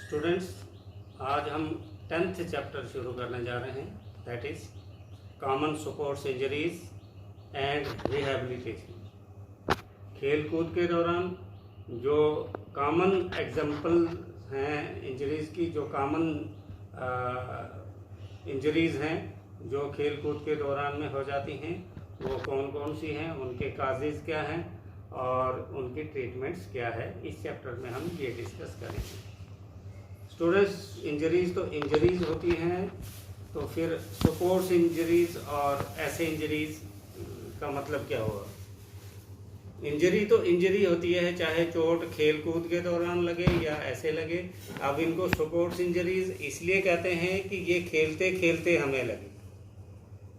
Students, आज हम 10th chapter शुरू करने जा रहे हैं, that is common sports injuries and rehabilitation. खेल कूद के दौरान जो कॉमन एग्जाम्पल हैं इंजरीज़ की, जो कॉमन इंजरीज़ हैं जो खेल कूद के दौरान में हो जाती हैं, वो कौन कौन सी हैं, उनके काजेज़ क्या हैं और उनकी ट्रीटमेंट्स क्या है, इस चैप्टर में हम ये डिस्कस करेंगे। स्टूडेंट्स, इंजरीज़ तो इंजरीज़ होती हैं, तो फिर स्पोर्ट्स इंजरीज़ और ऐसे इंजरीज़ का मतलब क्या होगा। इंजरी तो इंजरी होती है, चाहे चोट खेल कूद के दौरान लगे या ऐसे लगे। अब इनको स्पोर्ट्स इंजरीज़ इसलिए कहते हैं कि ये खेलते खेलते हमें लगी,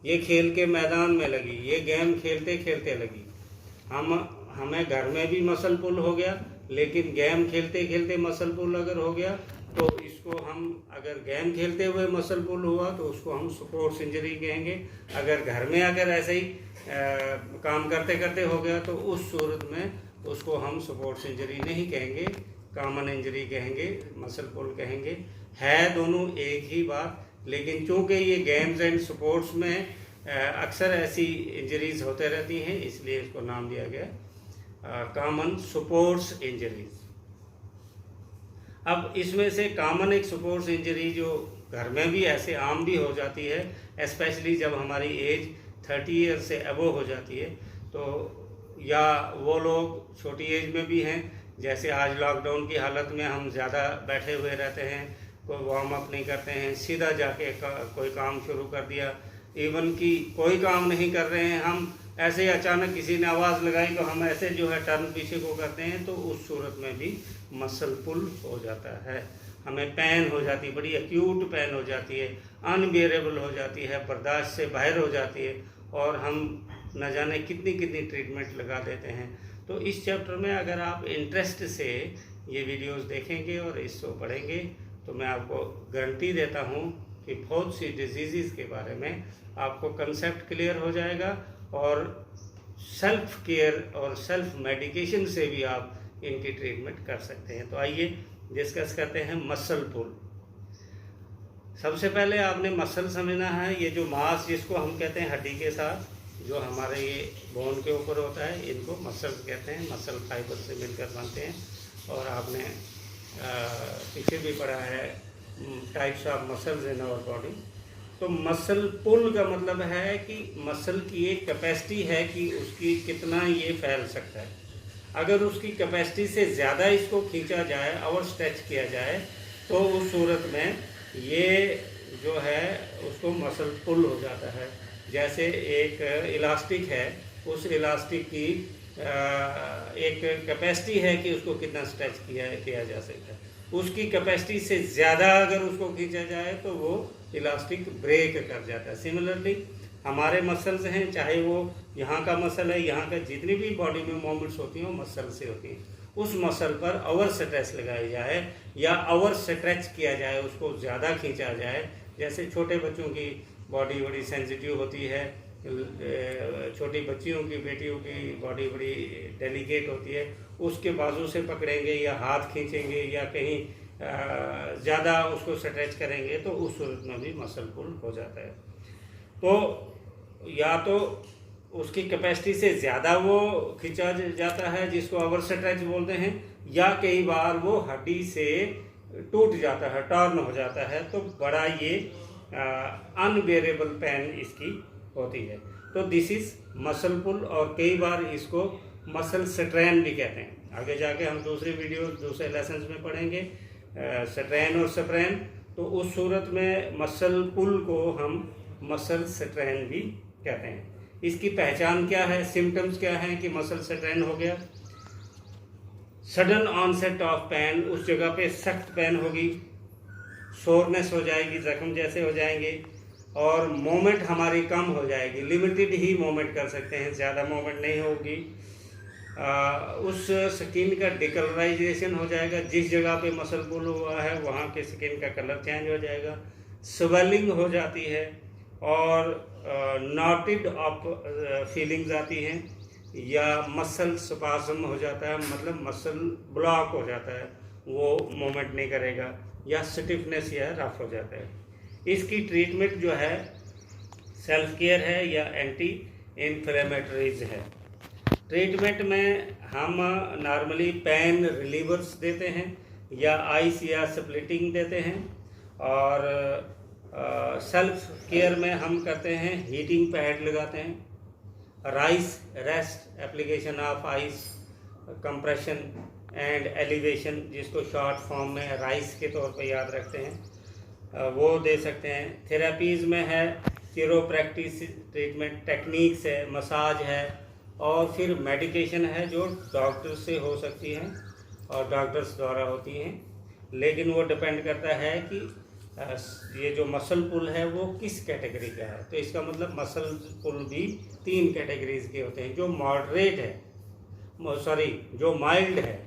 ये खेल के मैदान में लगी, ये गेम खेलते खेलते लगी। हमें घर में भी मसल पुल हो गया, लेकिन गेम खेलते खेलते मसल पुल अगर हो गया तो इसको हम, अगर गेम खेलते हुए मसल पुल हुआ तो उसको हम स्पोर्ट्स इंजरी कहेंगे। अगर घर में अगर ऐसे ही काम करते करते हो गया तो उस सूरत में उसको हम स्पोर्ट्स इंजरी नहीं कहेंगे, कॉमन इंजरी कहेंगे, मसल पुल कहेंगे। है दोनों एक ही बात, लेकिन चूंकि ये गेम्स एंड स्पोर्ट्स में अक्सर ऐसी इंजरीज होते रहती हैं, इसलिए इसको नाम दिया गया कॉमन स्पोर्ट्स इंजरीज। अब इसमें से कॉमन एक स्पोर्ट्स इंजरी जो घर में भी ऐसे आम भी हो जाती है, स्पेशली जब हमारी एज 30 ईयर से अबव हो जाती है, तो या वो लोग छोटी एज में भी हैं, जैसे आज लॉकडाउन की हालत में हम ज़्यादा बैठे हुए रहते हैं, कोई वार्म अप नहीं करते हैं, सीधा जाके कोई काम शुरू कर दिया, इवन कि कोई काम नहीं कर रहे हैं, हम ऐसे अचानक किसी ने आवाज़ लगाई तो हम ऐसे जो है टर्न पीछे को करते हैं, तो उस सूरत में भी मसल पुल हो जाता है। हमें पेन हो जाती है, बड़ी एक्यूट पेन हो जाती है, अनबियरेबल हो जाती है, बर्दाश्त से बाहर हो जाती है, और हम न जाने कितनी कितनी ट्रीटमेंट लगा देते हैं। तो इस चैप्टर में अगर आप इंटरेस्ट से ये वीडियोस देखेंगे और इसको पढ़ेंगे तो मैं आपको गारंटी देता हूँ कि बहुत सी डिजीज़ के बारे में आपको कंसेप्ट क्लियर हो जाएगा, और सेल्फ केयर और सेल्फ मेडिकेशन से भी आप इनकी ट्रीटमेंट कर सकते हैं। तो आइए डिस्कस करते हैं मसल पुल। सबसे पहले आपने मसल समझना है, ये जो मांस जिसको हम कहते हैं हड्डी के साथ जो हमारे ये बोन के ऊपर होता है, इनको मसल कहते हैं, मसल फाइबर से मिलकर बनते हैं। और आपने पीछे भी पढ़ा है types of muscles in our body. तो मसल पुल का मतलब है कि मसल की एक कैपेसिटी है कि उसकी कितना ये फैल सकता है। अगर उसकी कैपेसिटी से ज़्यादा इसको खींचा जाए और स्ट्रेच किया जाए तो उस सूरत में ये जो है उसको मसल पुल हो जाता है। जैसे एक इलास्टिक है, उस इलास्टिक की एक कैपेसिटी है कि उसको कितना स्ट्रेच किया जा सकता है। उसकी कैपेसिटी से ज़्यादा अगर उसको खींचा जाए तो वो इलास्टिक ब्रेक कर जाता है। सिमिलरली हमारे मसल्स हैं, चाहे वो यहाँ का मसल है, यहाँ का जितनी भी बॉडी में मूवमेंट्स होती हैं वो मसल से होती हैं। उस मसल पर ओवर स्ट्रेच लगाई जाए या ओवर स्ट्रेच किया जाए, उसको ज़्यादा खींचा जाए। जैसे छोटे बच्चों की बॉडी बड़ी सेंसिटिव होती है, छोटी बच्चियों की, बेटियों की बॉडी बड़ी डेलिकेट होती है, उसके बाजू से पकड़ेंगे या हाथ खींचेंगे या कहीं ज़्यादा उसको स्ट्रेच करेंगे तो उस सूरत में भी मसल पुल हो जाता है। तो या तो उसकी कैपेसिटी से ज़्यादा वो खींचा जाता है जिसको ओवर स्ट्रेच बोलते हैं, या कई बार वो हड्डी से टूट जाता है, टर्न हो जाता है, तो बड़ा ये अनबेरेबल पेन इसकी होती है। तो दिस इज़ मसल पुल, और कई बार इसको मसल स्ट्रेन भी कहते हैं। आगे जाके हम दूसरी वीडियो दूसरे लेसन्स में पढ़ेंगे स्ट्रेन और स्प्रेन। तो उस सूरत में मसल पुल को हम मसल स्ट्रेन भी कहते हैं। इसकी पहचान क्या है, सिम्टम्स क्या हैं कि मसल स्ट्रेन हो गया। सडन ऑनसेट ऑफ पेन, उस जगह पे सख्त पेन होगी, सोरनेस हो जाएगी, जख्म जैसे हो जाएंगे, और मोमेंट हमारी कम हो जाएगी, लिमिटेड ही मोमेंट कर सकते हैं, ज़्यादा मोमेंट नहीं होगी। उस स्किन का डिकलराइजेशन हो जाएगा, जिस जगह पे मसल पुल हुआ है वहाँ के स्किन का कलर चेंज हो जाएगा, स्वेलिंग हो जाती है, और नॉटेड ऑफ फीलिंग्स आती हैं, या मसल स्पाज्म हो जाता है, मतलब मसल ब्लॉक हो जाता है, वो मूवमेंट नहीं करेगा, या स्टिफनेस या रफ हो जाता है। इसकी ट्रीटमेंट जो है सेल्फ केयर है या एंटी इन्फ्लेमेटरीज है। ट्रीटमेंट में हम नॉर्मली पेन रिलीवर्स देते हैं या आइस या स्प्लिटिंग देते हैं, और सेल्फ केयर में हम करते हैं हीटिंग पैड लगाते हैं, rice rest application of ice compression and elevation, जिसको शॉर्ट फॉर्म में राइस के तौर पे याद रखते हैं, वो दे सकते हैं। थेरेपीज़ में है चिरोप्रैक्टिस ट्रीटमेंट टेक्निक्स है, मसाज है, और फिर मेडिकेशन है जो डॉक्टर से हो सकती हैं और डॉक्टर्स द्वारा होती हैं, लेकिन वो डिपेंड करता है कि ये जो मसल पुल है वो किस कैटेगरी का है। तो इसका मतलब मसल पुल भी 3 कैटेगरीज के होते हैं, जो मॉडरेट है, जो माइल्ड है,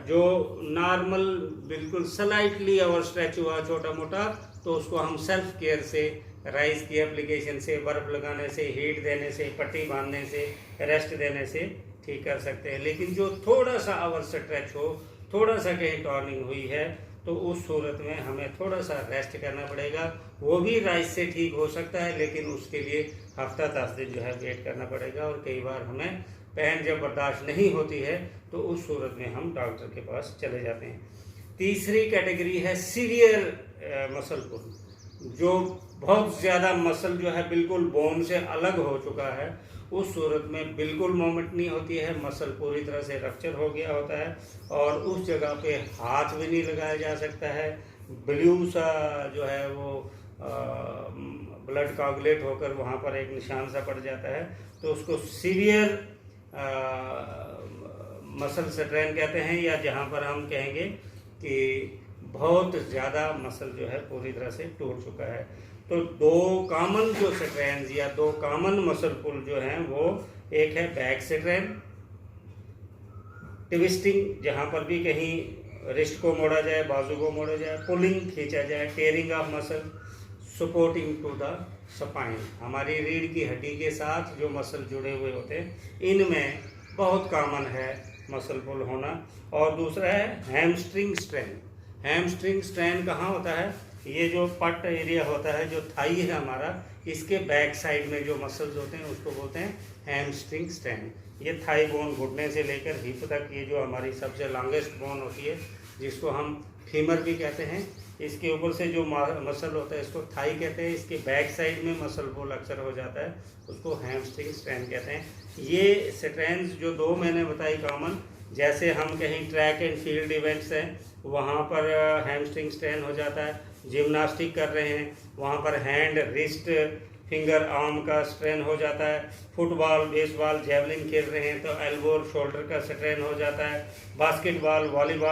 जो नॉर्मल बिल्कुल स्लाइटली और स्ट्रेच हुआ छोटा मोटा, तो उसको हम सेल्फ केयर से, राइस की एप्लीकेशन से, बर्फ़ लगाने से, हीट देने से, पट्टी बांधने से, रेस्ट देने से ठीक कर सकते हैं। लेकिन जो थोड़ा सा ओवर स्ट्रेच हो, थोड़ा सा कहीं टर्निंग हुई है, तो उस सूरत में हमें थोड़ा सा रेस्ट करना पड़ेगा। वो भी राइस से ठीक हो सकता है, लेकिन उसके लिए हफ्ता 10 दिन जो है वेट करना पड़ेगा, और कई बार हमें पेन जब बर्दाश्त नहीं होती है तो उस सूरत में हम डॉक्टर के पास चले जाते हैं। तीसरी कैटेगरी है सीवियर मसल पुल, जो बहुत ज़्यादा मसल जो है बिल्कुल बोन से अलग हो चुका है, उस सूरत में बिल्कुल मूवमेंट नहीं होती है, मसल पूरी तरह से रप्चर हो गया होता है, और उस जगह पे हाथ भी नहीं लगाया जा सकता है। ब्लू सा जो है वो ब्लड कोगुलेट होकर वहाँ पर एक निशान सा पड़ जाता है, तो उसको सीवियर मसल स्ट्रेन कहते हैं, या जहाँ पर हम कहेंगे कि बहुत ज़्यादा मसल जो है पूरी तरह से टूट चुका है। तो 2 कॉमन जो स्ट्रेन या 2 कॉमन मसल पुल जो हैं, वो एक है बैक स्ट्रेन, ट्विस्टिंग, जहाँ पर भी कहीं रिस्ट को मोड़ा जाए, बाजू को मोड़ा जाए, पुलिंग खींचा जाए, tearing of muscle, supporting to the spine, हमारी रीढ़ की हड्डी के साथ जो मसल जुड़े हुए होते हैं, इनमें बहुत कॉमन है मसल पुल होना। और दूसरा है हैमस्ट्रिंग स्ट्रेन। हैमस्ट्रिंग स्ट्रेन कहाँ होता है? ये जो पट एरिया होता है, जो थाई है हमारा, इसके बैक साइड में जो मसल्स होते हैं उसको बोलते हैं हैमस्ट्रिंग स्ट्रेन। ये थाई बोन घुटने से लेकर हिप तक, ये जो हमारी सबसे लॉन्गेस्ट बोन होती है, जिसको हम फीमर भी कहते हैं, इसके ऊपर से जो मसल होता है इसको थाई कहते हैं, इसके बैक साइड में मसल पुल अक्सर हो जाता है, उसको हैमस्ट्रिंग स्ट्रेन कहते हैं। ये स्ट्रेन्स जो 2 मैंने बताई कॉमन, जैसे हम कहीं ट्रैक एंड फील्ड इवेंट्स हैं वहाँ पर हैमस्ट्रिंग स्ट्रेन हो जाता है, जिम्नास्टिक कर रहे हैं वहाँ पर हैंड, रिस्ट, फिंगर, आर्म का स्ट्रेन हो जाता है, फुटबॉल, बेसबॉल, जेवलिन खेल रहे हैं तो एल्बो और शोल्डर का स्ट्रेन हो जाता है, बास्केटबॉल, वॉलीबॉल